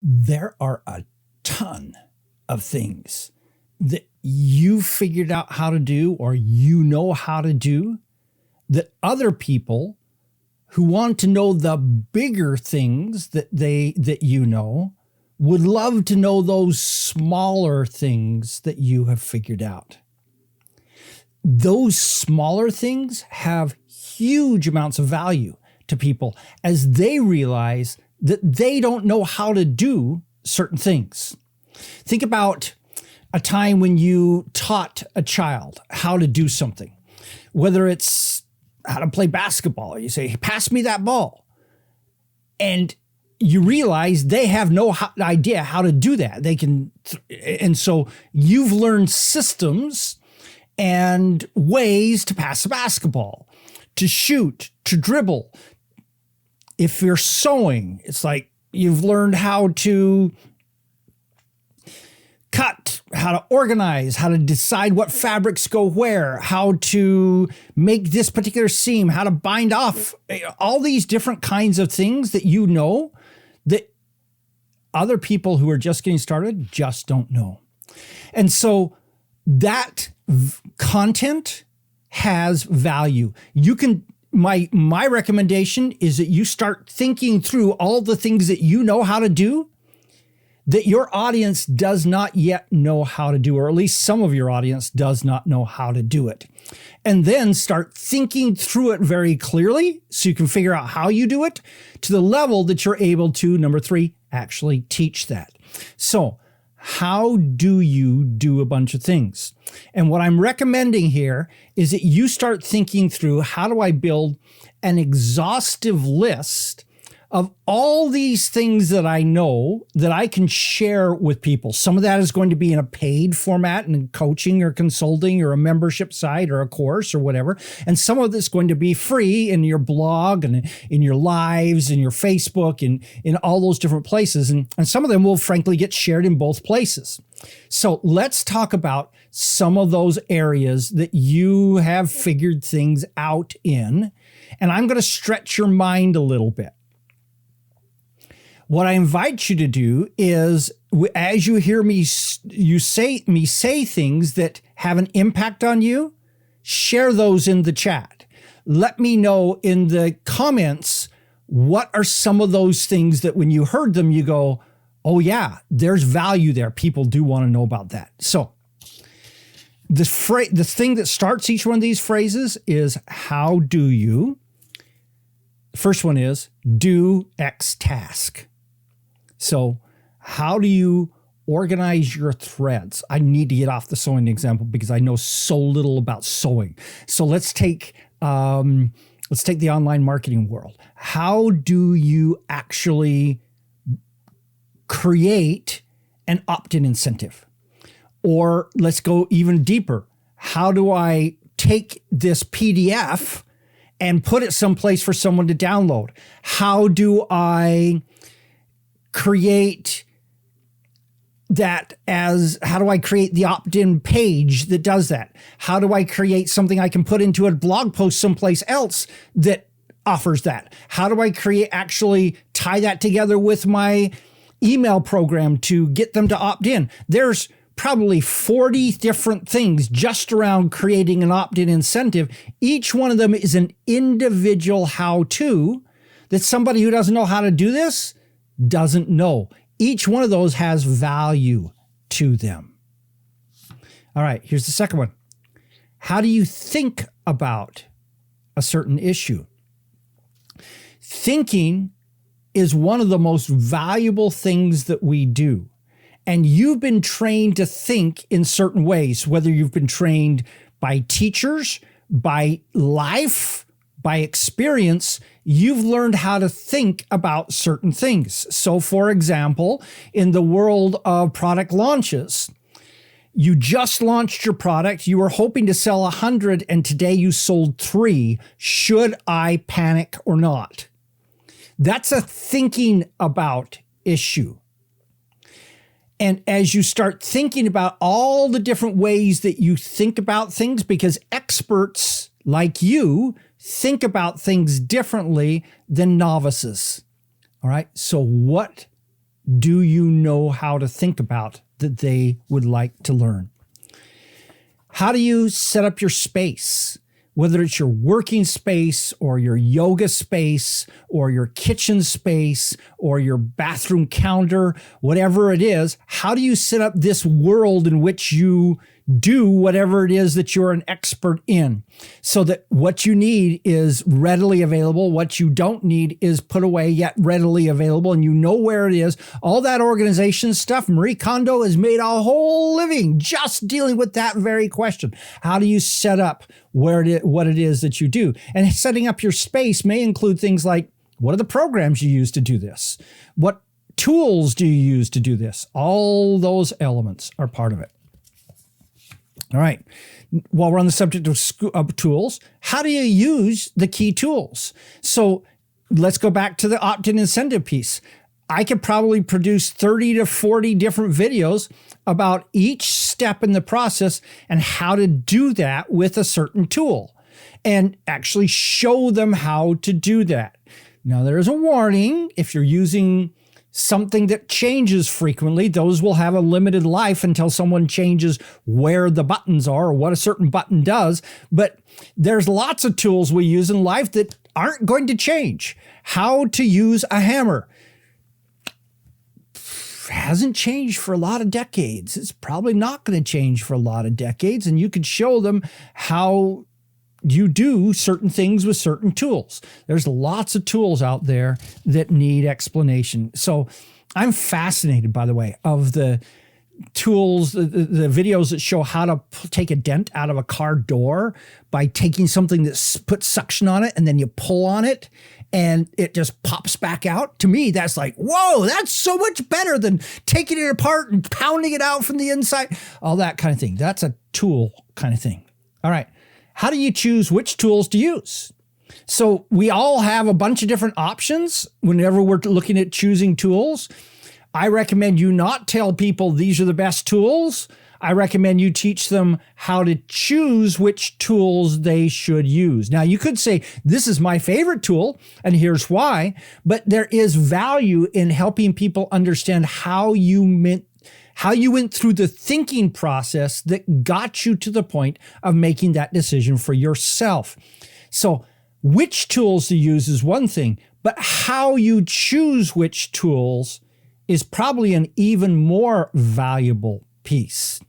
there are a ton of things that you figured out how to do or you know how to do that other people who want to know the bigger things that you know would love to know those smaller things that you have figured out. Those smaller things have huge amounts of value to people as they realize that they don't know how to do certain things. Think about a time when you taught a child how to do something, whether it's how to play basketball. You say, hey, pass me that ball. And you realize they have no idea how to do that. And so you've learned systems and ways to pass a basketball, to shoot, to dribble. If you're sewing, it's like you've learned how to cut, how to organize, how to decide what fabrics go where, how to make this particular seam, how to bind off, all these different kinds of things that you know that other people who are just getting started just don't know. And so that content has value. My recommendation is that you start thinking through all the things that you know how to do that your audience does not yet know how to do, or at least some of your audience does not know how to do it. And then start thinking through it very clearly so you can figure out how you do it to the level that you're able to, number 3, actually teach that. So how do you do a bunch of things? And what I'm recommending here is that you start thinking through, how do I build an exhaustive list of all these things that I know that I can share with people? Some of that is going to be in a paid format in coaching or consulting or a membership site or a course or whatever. And some of it's going to be free in your blog and in your lives and your Facebook and in all those different places. And some of them will frankly get shared in both places. So let's talk about some of those areas that you have figured things out in. And I'm going to stretch your mind a little bit. What I invite you to do is, as you hear me say things that have an impact on you, share those in the chat. Let me know in the comments, what are some of those things that when you heard them, you go, oh yeah, there's value there. People do want to know about that. So the thing that starts each one of these phrases is, how do you? The first one is, do X task. So how do you organize your threads? I need to get off the sewing example because I know so little about sewing. So let's take the online marketing world. How do you actually create an opt-in incentive? Or let's go even deeper. How do I take this PDF and put it someplace for someone to download? How do I create how do I create the opt-in page that does that? How do I create something I can put into a blog post someplace else that offers that? How do I actually tie that together with my email program to get them to opt in? There's probably 40 different things just around creating an opt-in incentive. Each one of them is an individual how-to that somebody who doesn't know how to do this doesn't know. Each one of those has value to them. All right, here's the second one. How do you think about a certain issue? Thinking is one of the most valuable things that we do. And you've been trained to think in certain ways, whether you've been trained by teachers, by life, by experience. You've learned how to think about certain things. So for example, in the world of product launches, you just launched your product. You were hoping to sell 100 and today you sold 3. Should I panic or not? That's a thinking about issue. And as you start thinking about all the different ways that you think about things, because experts like you think about things differently than novices. All right. So what do you know how to think about that they would like to learn? How do you set up your space? Whether it's your working space or your yoga space or your kitchen space or your bathroom counter, whatever it is, how do you set up this world in which you do whatever it is that you're an expert in, so that what you need is readily available, what you don't need is put away yet readily available, and you know where it is. All that organization stuff, Marie Kondo has made a whole living just dealing with that very question. How do you set up what it is that you do? And setting up your space may include things like, what are the programs you use to do this? What tools do you use to do this? All those elements are part of it. All right. While we're on the subject of tools, how do you use the key tools? So let's go back to the opt-in incentive piece. I could probably produce 30 to 40 different videos about each step in the process and how to do that with a certain tool, and actually show them how to do that. Now, there's a warning. If you're using something that changes frequently, those will have a limited life until someone changes where the buttons are or what a certain button does. But there's lots of tools we use in life that aren't going to change. How to use a hammer hasn't changed for a lot of decades. It's probably not going to change for a lot of decades. And you could show them how you do certain things with certain tools. There's lots of tools out there that need explanation. So I'm fascinated, by the way, of the tools, the videos that show how to take a dent out of a car door by taking something that puts suction on it and then you pull on it and it just pops back out. To me, that's like, whoa, that's so much better than taking it apart and pounding it out from the inside. All that kind of thing. That's a tool kind of thing. All right. How do you choose which tools to use? So we all have a bunch of different options whenever we're looking at choosing tools. I recommend you not tell people these are the best tools. I recommend you teach them how to choose which tools they should use. Now, you could say, this is my favorite tool, and here's why, but there is value in helping people understand how you went through the thinking process that got you to the point of making that decision for yourself. So which tools to use is one thing, but how you choose which tools is probably an even more valuable piece.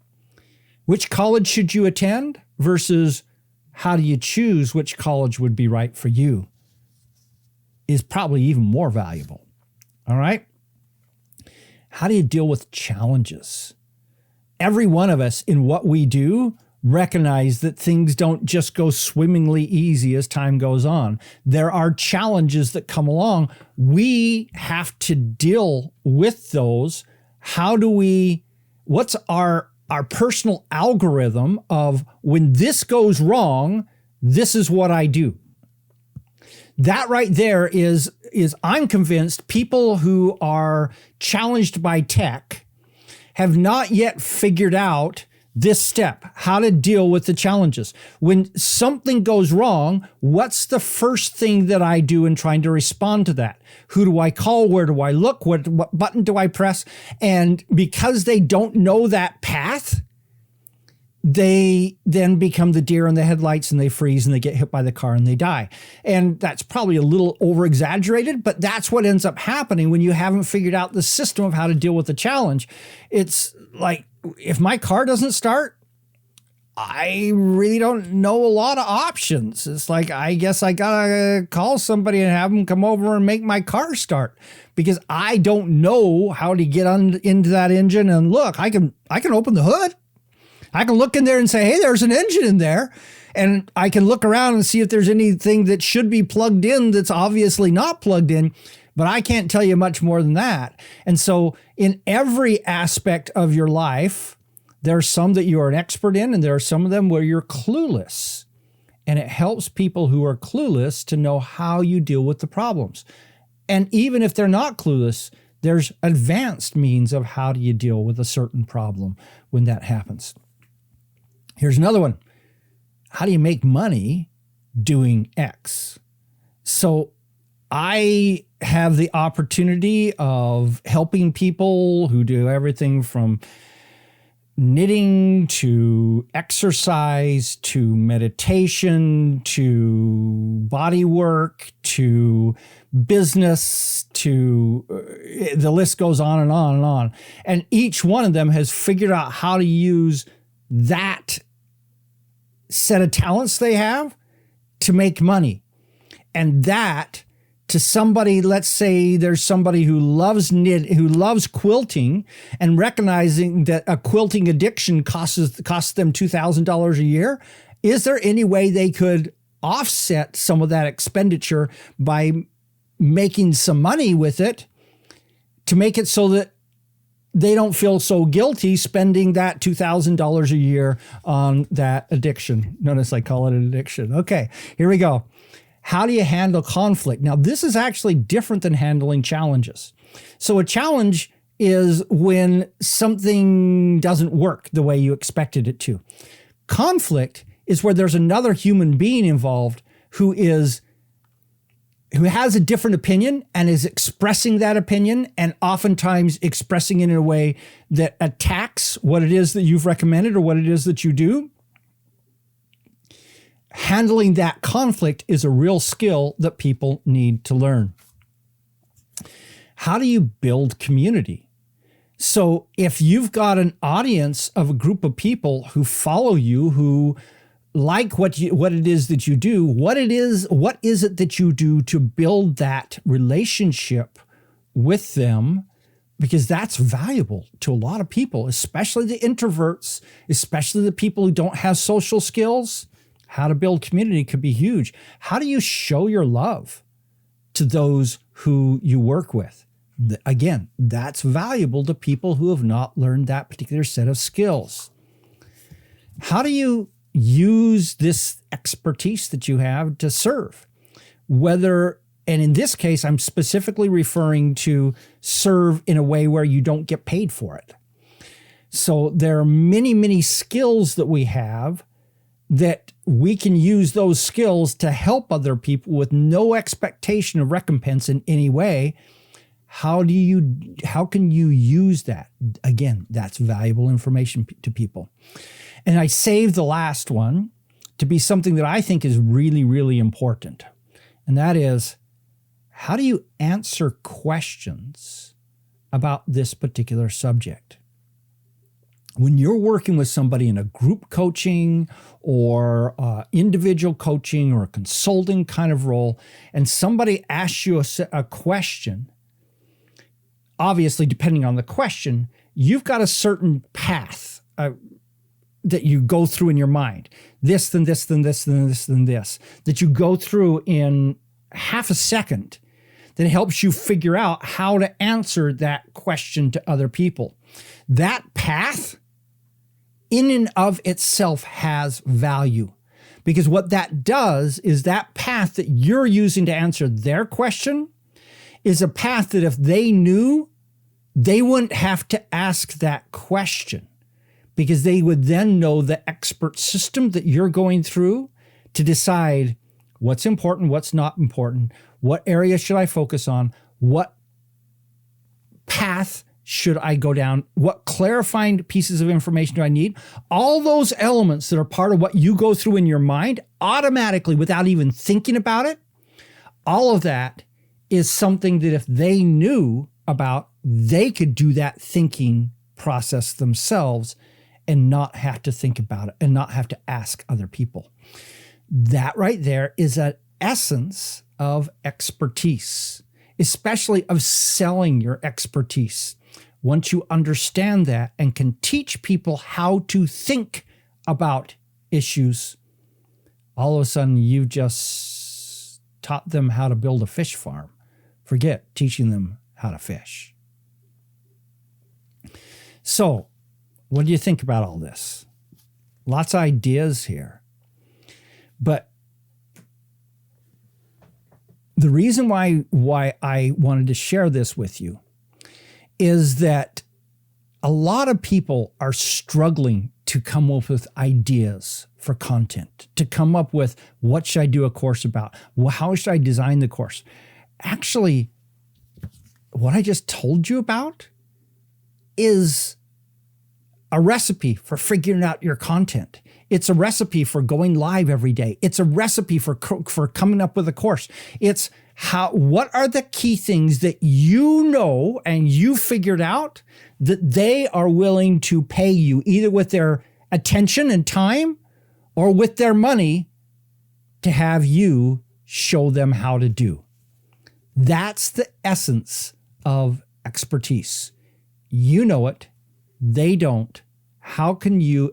Which college should you attend versus how do you choose which college would be right for you is probably even more valuable. All right? How do you deal with challenges? Every one of us in what we do recognize that things don't just go swimmingly easy as time goes on. There are challenges that come along. We have to deal with those. What's our personal algorithm of when this goes wrong, this is what I do? That right there is I'm convinced people who are challenged by tech have not yet figured out this step, how to deal with the challenges. When something goes wrong, what's the first thing that I do in trying to respond to that? Who do I call? Where do I look? What button do I press? And because they don't know that path, they then become the deer in the headlights and they freeze and they get hit by the car and they die. And that's probably a little over exaggerated, but that's what ends up happening when you haven't figured out the system of how to deal with the challenge. It's like, if my car doesn't start, I really don't know a lot of options. It's like, I guess I gotta call somebody and have them come over and make my car start, because I don't know how to get into that engine and look. I can open the hood. I can look in there and say, hey, there's an engine in there. And I can look around and see if there's anything that should be plugged in that's obviously not plugged in, but I can't tell you much more than that. And so in every aspect of your life, there are some that you are an expert in, and there are some of them where you're clueless. And it helps people who are clueless to know how you deal with the problems. And even if they're not clueless, there's advanced means of how do you deal with a certain problem when that happens. Here's another one. How do you make money doing X? So I have the opportunity of helping people who do everything from knitting to exercise to meditation to body work to business to the list goes on and on and on. And each one of them has figured out how to use that set of talents they have to make money. And that, to somebody, let's say there's somebody who loves who loves quilting, and recognizing that a quilting addiction costs them $2,000 a year, is there any way they could offset some of that expenditure by making some money with it to make it so that they don't feel so guilty spending that $2,000 a year on that addiction? Notice I call it an addiction. Okay, here we go. How do you handle conflict? Now, this is actually different than handling challenges. So a challenge is when something doesn't work the way you expected it to. Conflict is where there's another human being involved who has a different opinion and is expressing that opinion, and oftentimes expressing it in a way that attacks what it is that you've recommended or what it is that you do. Handling that conflict is a real skill that people need to learn. How do you build community? So if you've got an audience of a group of people who follow you, who like what it is that you do, what is it that you do to build that relationship with them? Because that's valuable to a lot of people, especially the introverts, especially the people who don't have social skills. How to build community could be huge. How do you show your love to those who you work with? Again, that's valuable to people who have not learned that particular set of skills. How do you use this expertise that you have to serve? And in this case, I'm specifically referring to serve in a way where you don't get paid for it. So there are many, many skills that we have that we can use those skills to help other people with no expectation of recompense in any way. How can you use that? Again, that's valuable information to people. And I saved the last one to be something that I think is really, really important. And that is, how do you answer questions about this particular subject? When you're working with somebody in a group coaching or individual coaching or a consulting kind of role, and somebody asks you a question, obviously, depending on the question, you've got a certain path that you go through in your mind. This, then this, then this, then this, then this. That you go through in half a second that helps you figure out how to answer that question to other people. That path in and of itself has value, because what that does is that path that you're using to answer their question is a path that if they knew, they wouldn't have to ask that question, because they would then know the expert system that you're going through to decide what's important, what's not important, what area should I focus on, what path should I go down, what clarifying pieces of information do I need. All those elements that are part of what you go through in your mind automatically, without even thinking about it, all of that is something that if they knew about, they could do that thinking process themselves and not have to think about it and not have to ask other people. That right there is an essence of expertise, especially of selling your expertise. Once you understand that and can teach people how to think about issues, all of a sudden you've just taught them how to build a fish farm. Forget teaching them how to fish. So, what do you think about all this? Lots of ideas here. But the reason why I wanted to share this with you is that a lot of people are struggling to come up with ideas for content, to come up with, what should I do a course about? How should I design the course? Actually, what I just told you about is a recipe for figuring out your content. It's a recipe for going live every day. It's a recipe for coming up with a course. It's what are the key things that you know and you figured out that they are willing to pay you either with their attention and time or with their money to have you show them how to do. That's the essence of expertise. You know it, they don't. How can you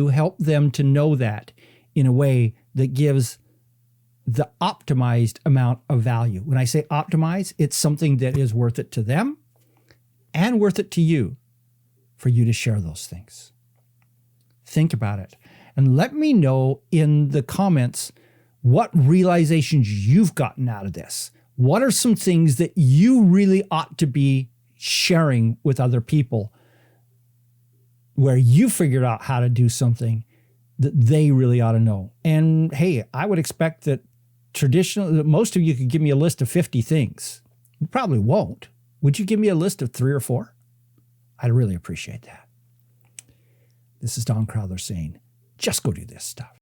help them to know that in a way that gives the optimized amount of value? When I say optimize, it's something that is worth it to them and worth it to you for you to share those things. Think about it and let me know in the comments what realizations you've gotten out of this. What are some things that you really ought to be sharing with other people where you figured out how to do something that they really ought to know? And hey, I would expect that most of you could give me a list of 50 things. You probably won't. Would you give me a list of 3 or 4? I'd really appreciate that. This is Don Crowther saying, just go do this stuff.